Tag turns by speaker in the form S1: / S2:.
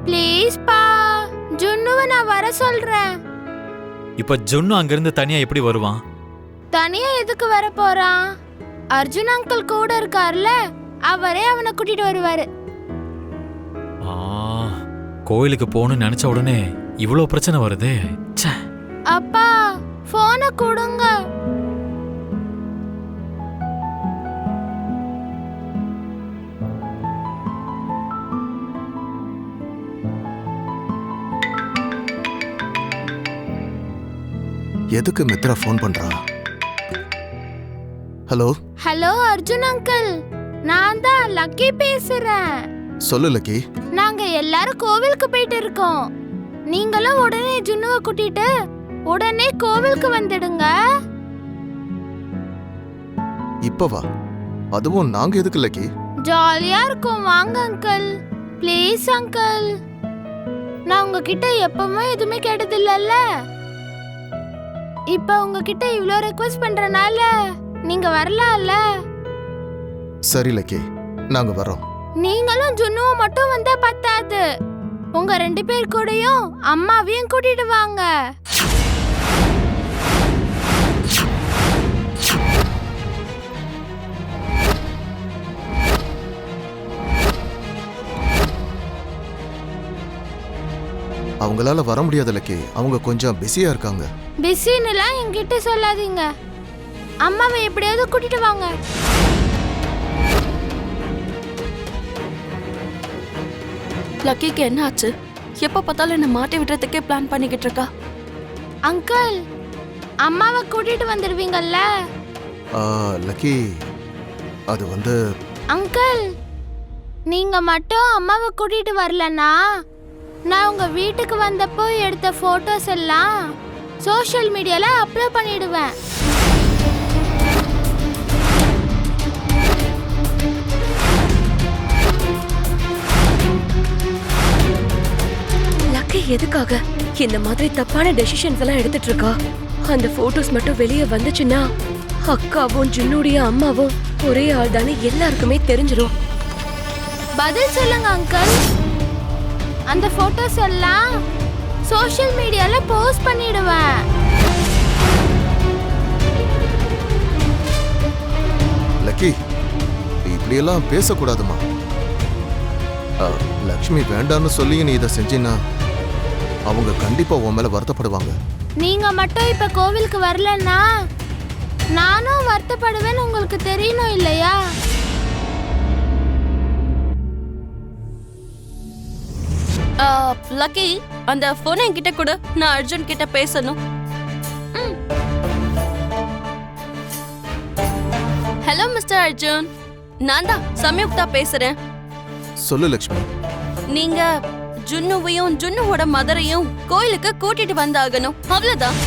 S1: Please பா, ஜுன்னுவை நான் வர சொல்றேன்.
S2: இப்ப ஜொன்னு அங்கிருந்து தனியா எப்படி வருவான்?
S1: தனியா எதுக்கு வர போறான்? அர்ஜுன் அங்கிள் கூட இருக்கார்ல, அவரே அவனை கூட்டிட்டு வருவாரு.
S2: ஆ, கோயிலுக்கு போகணும்னு நினைச்ச உடனே இவ்வளோ பிரச்சனை வருதே. ச்சே.
S1: அப்பா போனை கொடுங்க.
S3: எதுக்கு மித்ரா ஃபோன் பண்றா? ஹலோ
S1: ஹலோ அர்ஜுன் அங்கிள், நான் தான் லக்கி பேசுறேன்.
S3: சொல்லு லக்கி.
S1: நாங்க எல்லாரும் கோவிலுக்கு போயிட்டு இருக்கோம். நீங்களும் உடனே ஜுன்னுவை கூட்டிட்டு உடனே கோவிலுக்கு வந்துடுங்க.
S3: இப்ப வா. அதுவும் நாங்க எதுக்கு லக்கி?
S1: ஜாலியா இருக்கும், வாங்க அங்கிள். ப்ளீஸ் அங்கிள், நான் உங்ககிட்ட எப்பவுமே எதுவுமே கேட்டதில்லல்ல. இப்ப உங்ககிட்ட இவ்ளோ ரெக்வெஸ்ட் பண்றனால நீங்க வரலாம்ல.
S3: சரி லக்கி, நாங்க வரோம்.
S1: நீங்களும் ஜுன்னுவும் மட்டும் வந்தா பத்தாது, உங்க 2 பேர் கூடயும் அம்மாவையும் கூட்டிட்டு வாங்க.
S3: அவங்களால வர முடியாது லக்கி, அவங்க கொஞ்சம் பிஸியா இருக்காங்க.
S1: பிஸின்னுலாம் என்கிட்ட சொல்லாதீங்க, அம்மாவை எப்படியாவது கூட்டிட்டு வாங்க.
S4: லக்கிக்கு என்ன ஆச்சு? எப்ப பார்த்தாலும் என்ன மாட்டி விடுறதுக்கே பிளான் பண்ணிக்கிட்டு இருக்கா.
S1: அங்கிள், அம்மாவை கூட்டிட்டு வந்துடுவீங்கல்ல?
S3: லக்கி, அது வந்து
S1: அங்கிள், நீங்க மட்டும் அம்மாவை கூட்டிட்டு வரலனா நான் உங்க வீட்டுக்கு வந்தப்போ எடுத்த போட்டோஸ் எல்லாம் சோஷியல் மீடியால அப்லோட் பண்ணிடுவேன்.
S4: லக்கி எதுக்காக இந்த மாதிரி தப்பான டெசிஷன்ஸ் எல்லாம் எடுத்துட்டு இருக்கா? அந்த போட்டோஸ் மட்டும் வெளியே வந்துச்சுன்னா அக்காவும் ஜுன்னுடைய அம்மாவும் ஒரே ஆள் தானே எல்லாருக்குமே தெரிஞ்சிடும்.
S1: பதில் சொல்லுங்க அங்கிள். அந்த போட்டோஸ் எல்லாம் சோஷியல் மீடியால போஸ்ட் பண்ணிடுவேன்.
S3: லக்கி, இப்படியெல்லாம் பேசக்கூடாதுமா. லக்ஷ்மி வேண்டான்னு சொல்லி நீ இதை செஞ்சினா அவங்க கண்டிப்பா உன் மேல வருத்தப்படுவாங்க.
S1: நீங்க மட்டும் இப்ப கோவிலுக்கு வரலன்னா நானும் வருத்தப்படுவேன்னு உங்களுக்கு தெரியணும் இல்லையா?
S4: லக்கி, அந்த போனை என்கிட்ட கொடு, நான் அர்ஜுன் கிட்ட பேசணும். ஹலோ மிஸ்டர் அர்ஜுன், நான் தான் சம்யுக்தா பேசுறேன்.
S3: சொல்லு லக்ஷ்மி.
S4: நீங்க ஜுன்னுவையும் ஜுன்னுவோட மதரையும் கோயிலுக்கு கூட்டிட்டு வந்தாகணும், அவ்வளவுதான்.